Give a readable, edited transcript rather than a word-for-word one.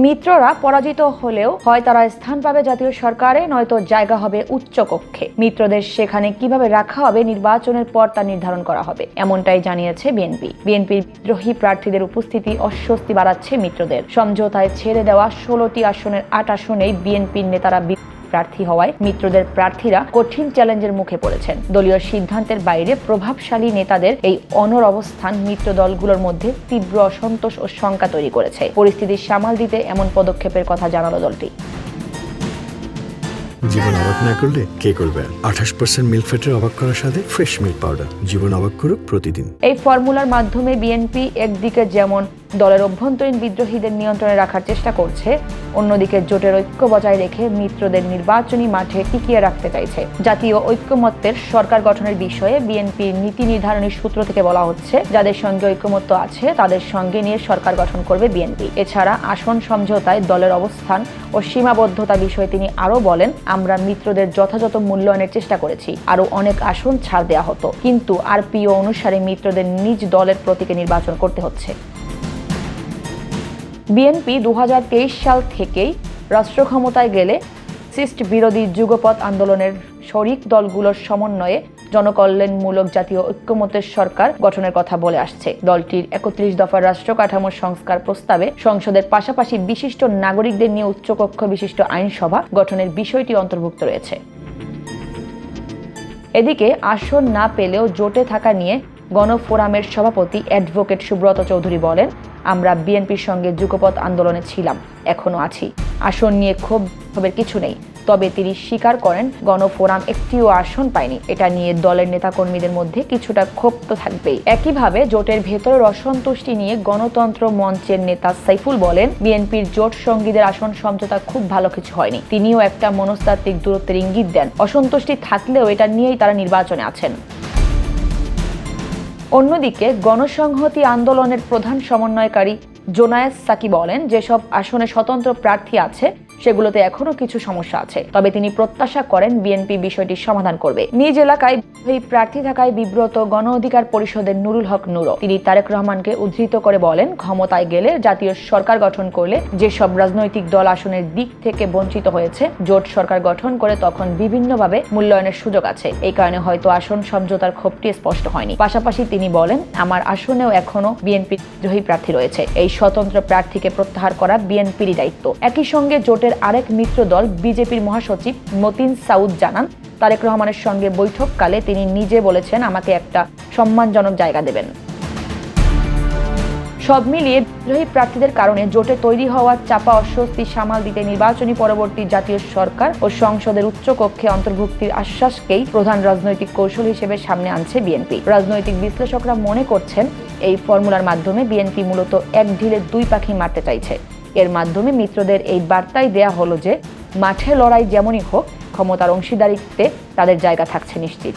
মিত্ররা পরাজিত হলেও হয় তারা স্থান পাবে জাতীয় সরকারে, নয়তো জায়গা হবে উচ্চ কক্ষে। মিত্রদের সেখানে কিভাবে রাখা হবে নির্বাচনের পর তা নির্ধারণ করা হবে, এমনটাই জানিয়েছে বিএনপি। বিএনপির বিদ্রোহী প্রার্থীদের উপস্থিতি অস্বস্তি বাড়াচ্ছে মিত্রদের। সমঝোতায় ছেড়ে দেওয়া 16টি আসনের 8 আসনেই বিএনপির নেতারা প্রার্থী হওয়ায় মিত্রদের প্রার্থীরা কঠিন চ্যালেঞ্জের মুখে পড়েছেন। দলীয় সিদ্ধান্তের বাইরে প্রভাবশালী নেতাদের এই অনড় অবস্থান মিত্র দলগুলোর মধ্যে তীব্র অসন্তোষ ও শঙ্কা তৈরি করেছে। পরিস্থিতি সামাল দিতে এমন পদক্ষেপের কথা জানালো দলটি। জীবন অবাক না করলে কে করবে? 28% মিল্ক ফ্যাটের অবাক করার সাথে ফ্রেশ মিল্ক পাউডার। জীবন অবাক করুক প্রতিদিন। এই ফর্মুলার মাধ্যমে বিএনপি একদিকে যেমন দলের অভ্যন্তরীণ বিদ্রোহীদের নিয়ন্ত্রণে রাখার চেষ্টা করছে, অন্যদিকে জোটের ঐক্য বজায় রেখে মিত্রদের নির্বাচনী মাঠে টিকিয়ে রাখতে চাইছে। জাতীয় ঐক্যমত্যের সরকার গঠনের বিষয়ে বিএনপির নীতি নির্ধারণী সূত্র থেকে বলা হচ্ছে, যাদের সঙ্গে ঐক্যমত্য আছে তাদের সঙ্গে নিয়ে সরকার গঠন করবে বিএনপি। এছাড়া আসন সমঝোতায় দলের অবস্থান ও সীমাবদ্ধতা বিষয়ে তিনি আরও বলেন, আমরা মিত্রদের যথাযথ মূল্যায়নের চেষ্টা করেছি। আরও অনেক আসন ছাড় দেওয়া হতো, কিন্তু আরপিও অনুসারে মিত্রদের নিজ দলের প্রতীকে নির্বাচন করতে হচ্ছে। বিএনপি 2023 সাল থেকেই রাষ্ট্র ক্ষমতায় গেলে ফ্যাসিস্ট বিরোধী যুগপৎ আন্দোলনের শরিক দলগুলোর সমন্বয়ে জনকল্যাণমূলক জাতীয় ঐক্যমত্যের সরকার গঠনের কথা বলে আসছে। দলটির 31 দফার রাষ্ট্র কাঠামো সংস্কার প্রস্তাবে সংসদের পাশাপাশি বিশিষ্ট নাগরিকদের নিয়ে উচ্চকক্ষ বিশিষ্ট আইনসভা গঠনের বিষয়টি অন্তর্ভুক্ত রয়েছে। এদিকে আসন না পেলেও জোটে থাকা নিয়ে গণফোরামের সভাপতি অ্যাডভোকেট সুব্রত চৌধুরী বলেন, আমরা বিএনপির সঙ্গে যুগপৎ আন্দোলনে ছিলাম, এখনো আছি। আসন নিয়ে ক্ষোভের কিছু নেই। তবে তিনি স্বীকার করেন, গণফোরাম একটিও আসন পায়নি। এটা নিয়ে দলের নেতাকর্মীদের মধ্যে কিছুটা ক্ষোভ তো থাকবেই। একইভাবে জোটের ভেতরের অসন্তুষ্টি নিয়ে গণতন্ত্র মঞ্চের নেতা সাইফুল বলেন, বিএনপির জোট সঙ্গীদের আসন সমঝোতা খুব ভালো কিছু হয়নি। তিনিও একটা মনস্তাত্ত্বিক দূরত্বের ইঙ্গিত দেন। অসন্তুষ্টি থাকলেও এটা নিয়েই তারা নির্বাচনে আছেন। অন্যদিকে গণসংহতি আন্দোলনের প্রধান সমন্বয়কারী জোনায়েদ সাকি বলেন, যেসব আসনে স্বতন্ত্র প্রার্থী আছে সেগুলোতে এখনো কিছু সমস্যা আছে। তবে তিনি প্রত্যাশা করেন বিএনপি বিষয়টি সমাধান করবে। নিজ এলাকায় এই প্রার্থী থাকায় বিব্রত গণ অধিকার পরিষদের নুরুল হক নুরো। তিনি তারেক রহমানকে উদ্ধৃত করে বলেন, ক্ষমতায় গেলে জাতীয় সরকার গঠন করলে যেসব রাজনৈতিক দল আসনের দিক থেকে বঞ্চিত হয়েছে, জোট সরকার গঠন করে তখন বিভিন্নভাবে মূল্যায়নের সুযোগ আছে। এই কারণে হয়তো আসন সমঝোতার ক্ষোভটি স্পষ্ট হয়নি। পাশাপাশি তিনি বলেন, আমার আসনেও এখনো বিএনপি বিদ্রোহী প্রার্থী রয়েছে। এই স্বতন্ত্র প্রার্থীকে প্রত্যাহার করা বিএনপিরই দায়িত্ব। একই সঙ্গে জোটের আরেক মিত্র দল বিজেপির মহাসচিব মতিন সাউদ জানান, তারেক রহমানের সঙ্গে বৈঠককালে তিনি নিজে বলেছেন, আমাকে একটা সম্মানজনক জায়গা দেবেন। সব মিলিয়ে বিদ্রোহী প্রার্থীদের কারণে জোটে তৈরি হওয়া চাপা অস্বস্তি সামাল দিতে নির্বাচনী পরবর্তী জাতীয় সরকার ও সংসদের উচ্চকক্ষে অন্তর্ভুক্তির আশ্বাসকেই প্রধান রাজনৈতিক কৌশল হিসেবে সামনে আনছে বিএনপি। রাজনৈতিক বিশ্লেষকরা মনে করছেন, এই ফর্মুলার মাধ্যমে বিএনপি মূলত এক ঢিলে দুই পাখি মারতে চাইছে। এর মাধ্যমে মিত্রদের এই বার্তাই দেয়া হলো যে মাঠে লড়াই যেমনই হোক, ক্ষমতার অংশীদারিত্বে তাদের জায়গা থাকছে নিশ্চিত।